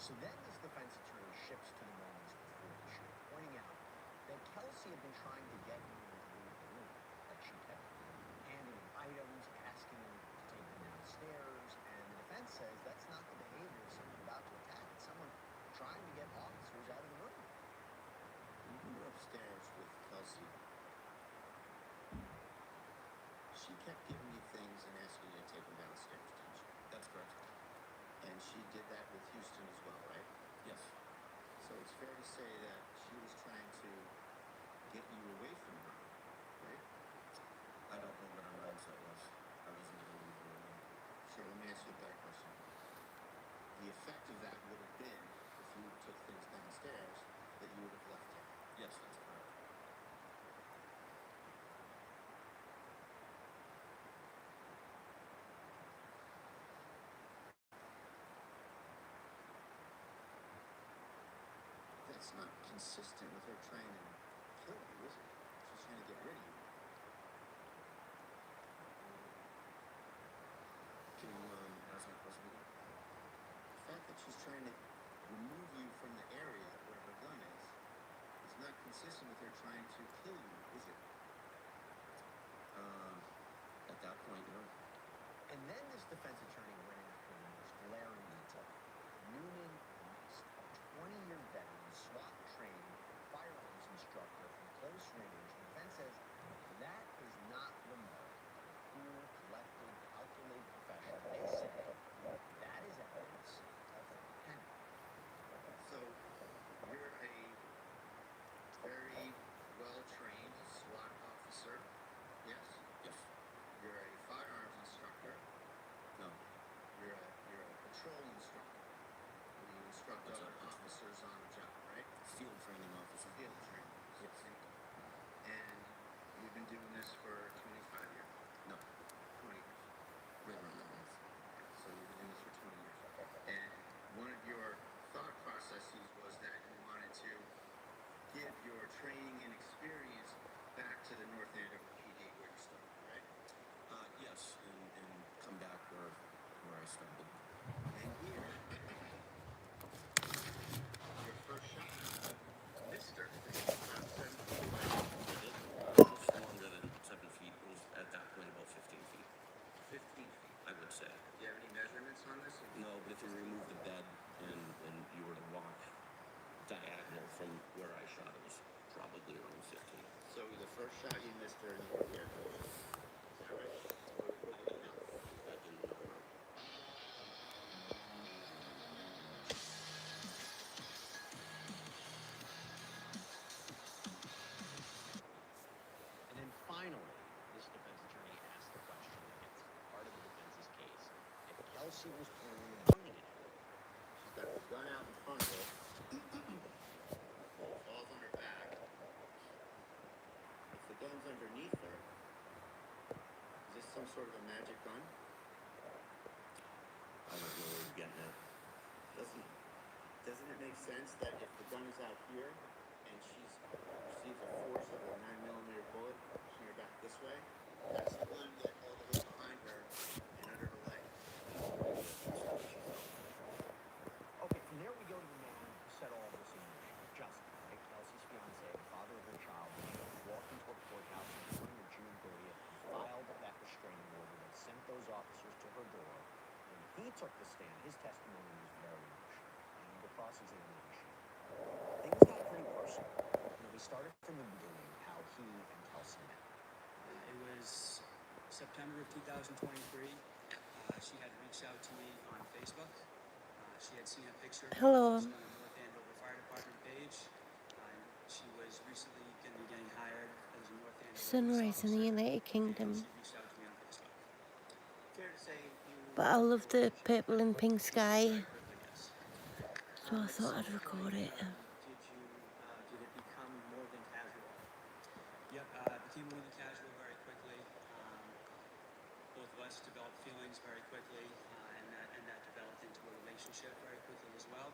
So then this defense attorney shifts to the moments before the shoot, pointing out that Kelsey had been trying to get him to leave the room, that she kept handing him items, asking him to take them downstairs, and the defense says that's not the behavior of someone about to attack. It's someone trying to get officers out of the room. When you were upstairs with Kelsey, she kept giving you things and asking you to take them downstairs, didn't she? That's correct. And she did that with Houston as well, right? Yes. So it's fair to say that she was trying to get you away from her, right? I don't know what her mindset was. I wasn't going to leave her alone. So let me ask you a better question. The effect of that would have been, if you took things downstairs, that you would have left her. Yes, that's correct. That's not consistent with her trying to kill you, is it? She's trying to get rid of you. Can you Ask my question again. the fact that she's trying to remove you from the area where her gun is not consistent with her trying to kill you, is it? At that point, no. And then this defense attorney went after the most glaring detail. Noonan West, a 20-year veteran, SWAT trained firearms instructor from close range. The defense says that is not the mark of a cool, collected, calculated professional. They say that is evidence of panic. So you're a very well-trained SWAT officer, yes? Yes. You're a firearms instructor. No. You're a patrol instructor. You instruct What's other that? officers on the job, right? Field training officer. Field training. Yes. And you've been doing this for 25 years? No. 20 years. Right around that month. So you've been doing this for 20 years. And one of your thought processes was that you wanted to give your training and experience back to the North Andover PD where you started, right? Yes, and come back where I started. And here, your first shot, Mr. About 7 feet away. Almost longer than 7 feet. It was at that point about 15 feet, 15 feet. I would say. Do you have any measurements on this? No, but if you remove the bed and you were to walk diagonal from where I shot, it was probably around 15. So the first shot you missed her in the air closure. Is that right? That didn't know. And then finally, this defense attorney asked the question that gets to the heart of the defense's case. If Kelsey was planning on bringing it, She's got the gun out in front of her. Falls on her back. If the gun's underneath her, is this some sort of a magic gun? I don't know where you're getting at. Doesn't it make sense that if the gun is out here and she receives a force of a 9mm bullet pushing her back this way, that's the gun that all the way behind her and under her leg? okay, from there we go to the man who set all this in motion, Justin, right? Kelsey's fiance, the father of her child, walked into a courthouse on the morning of June 30th, filed that restraining order that sent those officers to her door. When he took the stand, his testimony was very emotional. And the cross-examination, things got pretty personal. We started from the beginning, how he and Kelsey met. It was September of 2023. She had reached out to me on Facebook. She had seen a picture Hello. posted on the North Andover Fire Department page. She was recently going to be getting hired as a North Andover Sunrise in the police officer, United Kingdom. and she reached out to me on Facebook. Fair to say you... But I love the purple and pink sky, Very quickly, yes. so I thought I'd record it. Did it become more than casual? Yep, it became more than casual very quickly. Both of us developed feelings very quickly, and that developed into a relationship very quickly as well.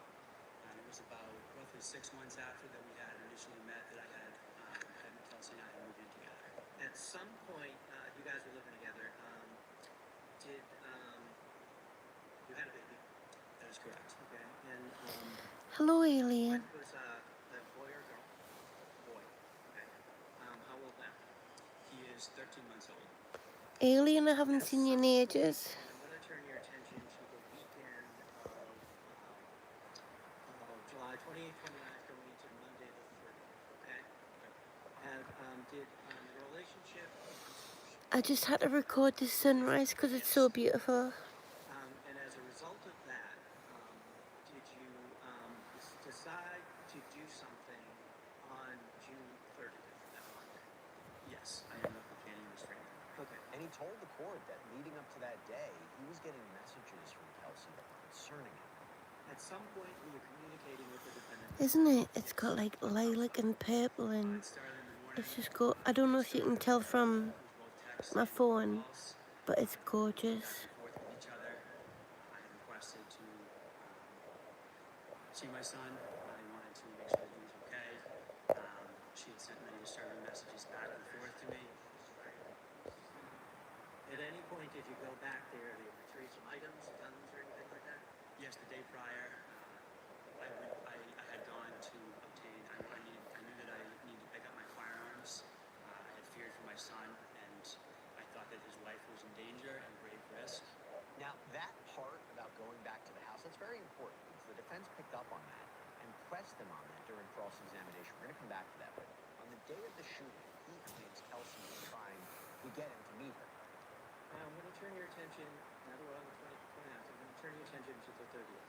And it was about roughly 6 months after that we had initially met that I had Kelsey and I had moved in together. At some point, you guys were living together. You had a baby? That is correct. Okay. And Hello, alien. Was the boy or girl? Boy. Okay. How old now? He is 13 months old. Alien, I haven't seen you in ages. I'm going to turn your attention to the weekend of July 28th, 29th, going into Monday the 30th. Okay. Did the relationship? I just had to record the sunrise because it's so beautiful. And as a result of that, did you decide to do something on June 30th, that Monday? Yes, I ended up obtaining a restraining order. Okay. And he told the court that leading up to that day, he was getting messages from Kelsey that were concerning him. At some point, were you communicating with the defendant? Isn't it? It's got like lilac and purple and It started in the morning. it's just go. I don't know if you can tell from With both texts my and phone, calls. but it's gorgeous. Back and forth with each other. I had requested to see my son. I wanted to make sure that he was okay. She had sent many disturbing messages back and forth to me. At any point, did you go back there to retrieve some items, guns, or anything like that? Yes, the day prior, I had gone to obtain. I knew that I needed to pick up my firearms. I had feared for my son, and I thought that his life was in danger and grave risk. Now, that part about going back to the house, that's very important because the defense picked up on that and pressed him on that during cross-examination. We're going to come back to that. But on the day of the shooting, he claims Kelsey was trying to get him to meet her. I'm going to turn your attention, now that we're on the 29th, I'm going to turn your attention to the 30th.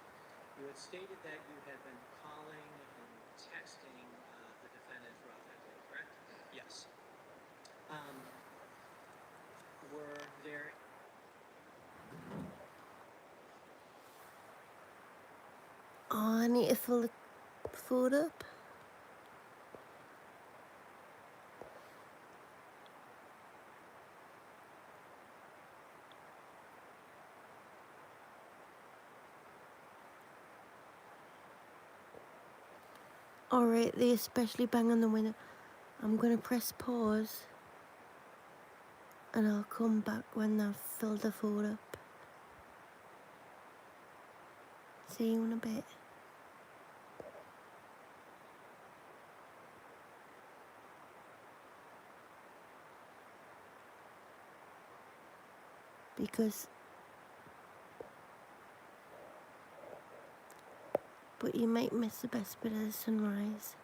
You had stated that you had been calling and texting the defendant throughout that day, correct? Yes. Were there Oh, I need to fill the food up. Alright, they especially bang on the window. I'm gonna press pause and I'll come back when I've filled the food up. See you in a bit. But you might miss the best bit of the sunrise.